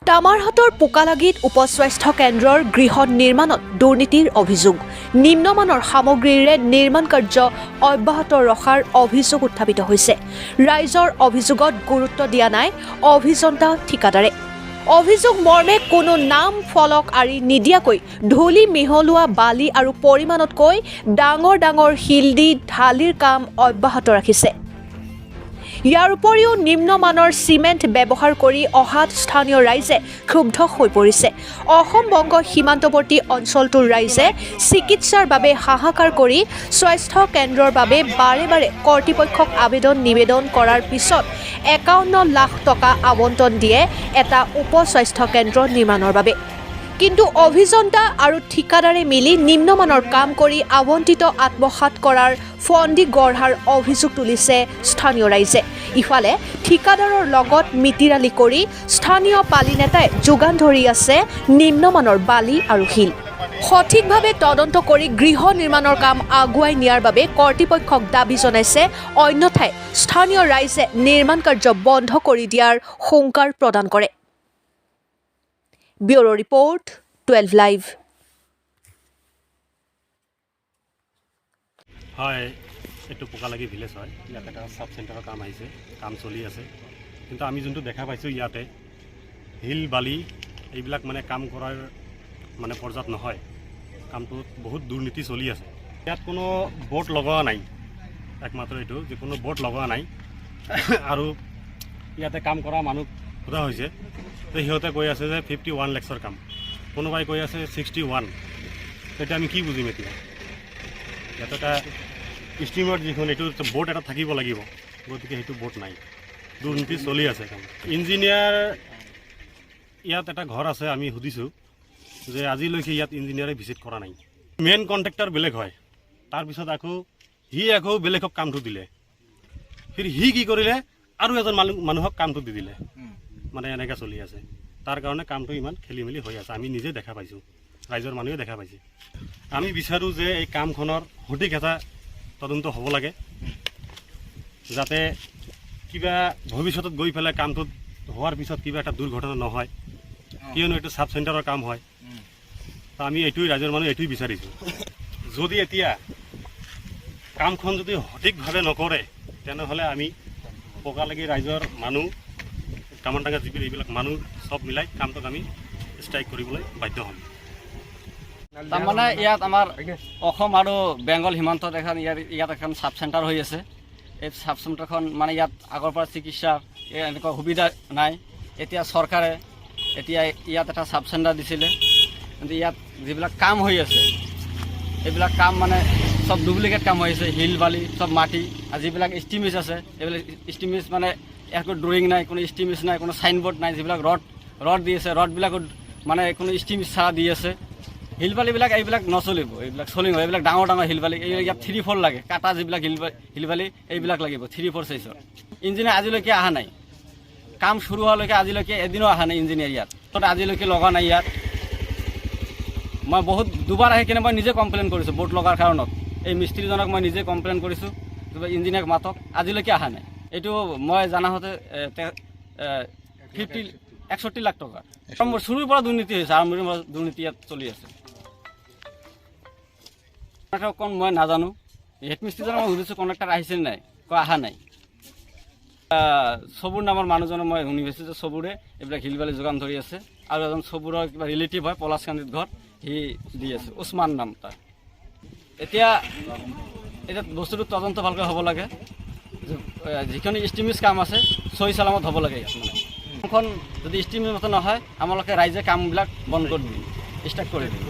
তামাৰহাটৰ পোকালাগিত উপস্বাস্থ্য কেন্দ্ৰৰ গৃহ নিৰ্মাণত দুৰ্নীতিৰ অভিযোগ নিম্নমানৰ সামগ্ৰীৰে নিৰ্মাণ কাৰ্য অব্যাহত ৰখাৰ অভিযোগ উত্থাপিত হৈছে ৰাইজৰ অভিযোগত গুৰুত্ব দিয়া নাই অভিযন্তা ঠিকাদাৰে অভিযোগ মৰ্মে কোনো নাম ফলক আৰি নিদিয়াকৈ ধূলি মিহলোৱা বালি আৰু পৰিমাণতকৈ ডাঙৰ ডাঙৰ শিল দি ঢালিৰ কাম অব্যাহত ৰাখিছে ইয়াৰ উপৰিও নিম্নমানৰ সিমেন্ট ব্যৱহাৰ কৰি অহাত স্থানীয় ৰাইজে ক্ষুব্ধ হৈ পৰিছে অসম বংগ সীমান্তৱৰ্তী অঞ্চলটোৰ ৰাইজে চিকিৎসাৰ বাবে হাহাকাৰ কৰি স্বাস্থ্য কেন্দ্ৰৰ বাবে বাৰে বাৰে কৰ্তৃপক্ষক নিবেদন কৰাৰ পিছত 51 লাখ টকা আবণ্টন দিয়ে এটা উপস্বাস্থ্য কেন্দ্ৰ নিৰ্মাণৰ বাবে কিন্তু অভিযন্তা আৰু ঠিকাদাৰে মিলি নিম্নমানৰ কাম কৰি আবণ্টিত আত্মসাৎ কৰাৰ ফন্দি গঢ়াৰ অভিযোগ তুলিছে স্থানীয় ৰাইজে ইফালে ঠিকাদাৰৰ লগত মিতিৰালি কৰি স্থানীয় পালি নেতাই যোগান ধৰি আছে নিম্নমানৰ বালি আৰু শিল সঠিকভাৱে তদন্ত কৰি গৃহ নিৰ্মাণৰ কাম আগুৱাই নিয়াৰ বাবে কৰ্তৃপক্ষক দাবী জনাইছে অন্যথাই স্থানীয় ৰাইজে নিৰ্মাণ কাৰ্য বন্ধ কৰি দিয়াৰ হুংকাৰ প্ৰদান কৰে ব্যুৰো ৰিপৰ্ট 12 লাইভ হয় এইটো পোকালাগি ভিলেজ হয় ইয়াতে এটা সাব সেন্টাৰৰ কাম আহিছে কাম চলি আছে কিন্তু আমি যোনটো দেখা পাইছোঁ ইয়াতে হিল বালি এইবিলাক মানে কাম কৰাৰ মানে পৰ্যাপ্ত নহয় কামটোত বহুত দুৰ্নীতি চলি আছে ইয়াত কোনো বোৰ্ড লগোৱা নাই একমাত্ৰ এইটো যে কোনো বোৰ্ড লগোৱা নাই আৰু ইয়াতে কাম কৰা মানুহ সোধা হৈছে তো সিহঁতে কৈ আছে যে 51 লাখৰ কাম কোনোবাই কৈ আছে 61 তেতিয়া আমি কি বুজিম এতিয়া ইয়াত এটা ষ্টিমৰ যিখন এইটো বোৰ্ড এটা থাকিব লাগিব গতিকে সেইটো বোৰ্ড নাই দুৰ্নীতি চলি আছে কাম ইঞ্জিনিয়াৰ ইয়াত এটা ঘৰ আছে আমি সুধিছোঁ যে আজিলৈকে ইয়াত ইঞ্জিনিয়াৰে ভিজিট কৰা নাই মেইন কণ্ট্ৰেক্টৰ বেলেগ হয় তাৰপিছত আকৌ বেলেগক কামটো দিলে ফিৰ সি কি কৰিলে আৰু এজন মানুহক কামটো দি দিলে মানে এনেকৈ চলি আছে তাৰ কাৰণে কামটো ইমান খেলি মেলি হৈ আছে আমি নিজে দেখা পাইছোঁ ৰাইজৰ মানুহে দেখা পাইছে আমি বিচাৰোঁ যে এই কামখনৰ সঠিক এটা তদন্ত হ'ব লাগে যাতে কিবা ভৱিষ্যতত গৈ পেলাই কামটোত হোৱাৰ পিছত কিবা এটা দুৰ্ঘটনা নহয় কিয়নো এইটো সাব চেণ্টাৰৰ কাম হয় তো আমি এইটোৱে ৰাইজৰ মানুহ এইটোৱে বিচাৰিছোঁ যদি এতিয়া কামখন যদি সঠিকভাৱে নকৰে তেনেহ'লে আমি পোকালাগি ৰাইজৰ মানুহ কামনডাঙ্গা জিপিৰ এইবিলাক মানুহ সব মিলাই কামটোক আমি ষ্ট্ৰাইক কৰিবলৈ বাধ্য হ'ম তাৰমানে ইয়াত আমাৰ অসম আৰু বেংগল সীমান্তত ইয়াত এখন সাব চেণ্টাৰ হৈ আছে এই সাব চেণ্টাৰখন মানে ইয়াত আগৰ পৰা চিকিৎসা এনেকুৱা সুবিধা নাই এতিয়া চৰকাৰে এতিয়া ইয়াত এটা সাব চেণ্টাৰ দিছিলে কিন্তু ইয়াত যিবিলাক কাম হৈ আছে এইবিলাক কাম মানে সব ডুপ্লিকেট কাম হৈ আছে শিল বালি সব মাটি আৰু যিবিলাক ইষ্টিমেজ আছে এইবিলাক ইষ্টিমেজ মানে একো ড্ৰয়িং নাই কোনো ইষ্টিমেজ নাই কোনো চাইনবোৰ্ড নাই যিবিলাক ৰড দি আছে ৰডবিলাকো মানে কোনো ইষ্টিমেজ চাৰা দি আছে শিলবালিবিলাক এইবিলাক নচলিব এইবিলাক চলিব এইবিলাক ডাঙৰ ডাঙৰ শিলবালি এইবিলাক ইয়াত 3-4 লাগে কাটা যিবিলাক শিলবালি এইবিলাক লাগিব 3-4 সাইজৰ ইঞ্জিনিয়াৰ আজিলৈকে অহা নাই কাম শুৰু হোৱালৈকে আজিলৈকে এদিনো অহা নাই ইঞ্জিনিয়াৰ ইয়াত তো আজিলৈকে লগা নাই ইয়াত মই বহুত দুবাৰ আহি কিনে মই নিজে কমপ্লেইন কৰিছোঁ বোৰ্ড লগাৰ কাৰণত এই মিস্ত্ৰীজনক মই নিজে কমপ্লেইন কৰিছোঁ কিবা ইঞ্জিনিয়াৰক মাতক আজিলৈকে অহা নাই এইটো মই জানা হতে 61 লাখ টকা শুৰুৰ পৰা দুৰ্নীতি হৈছে আৰম্ভণিৰ পৰা দুৰ্নীতি ইয়াত চলি আছে কোন মই নাজানো হেডমিস্ত্ৰীজনক মই সুধিছোঁ কণ্ট্ৰেক্টৰ আহিছে নাই কয় অহা নাই চবুৰ নামৰ মানুহজনক মই শুনি পাইছোঁ যে চবুৰে এইবিলাক শিলবালি যোগান ধৰি আছে আৰু এজন চবুৰৰ কিবা ৰিলেটিভ হয় পলাশকান্দিত ঘৰ সি দি আছে উছমান নাম তাৰ এতিয়া বস্তুটো তদন্ত ভালকৈ হ'ব লাগে যিখিনি ইষ্টিমেজ কাম আছে সহি চালামত হ'ব লাগে ইয়াত মানে কামখন যদি ইষ্টিমেজ মতে নহয় আমালোকে ৰাইজে কামবিলাক বন্ধ কৰি দিম ষ্টাৰ্ট কৰি দিম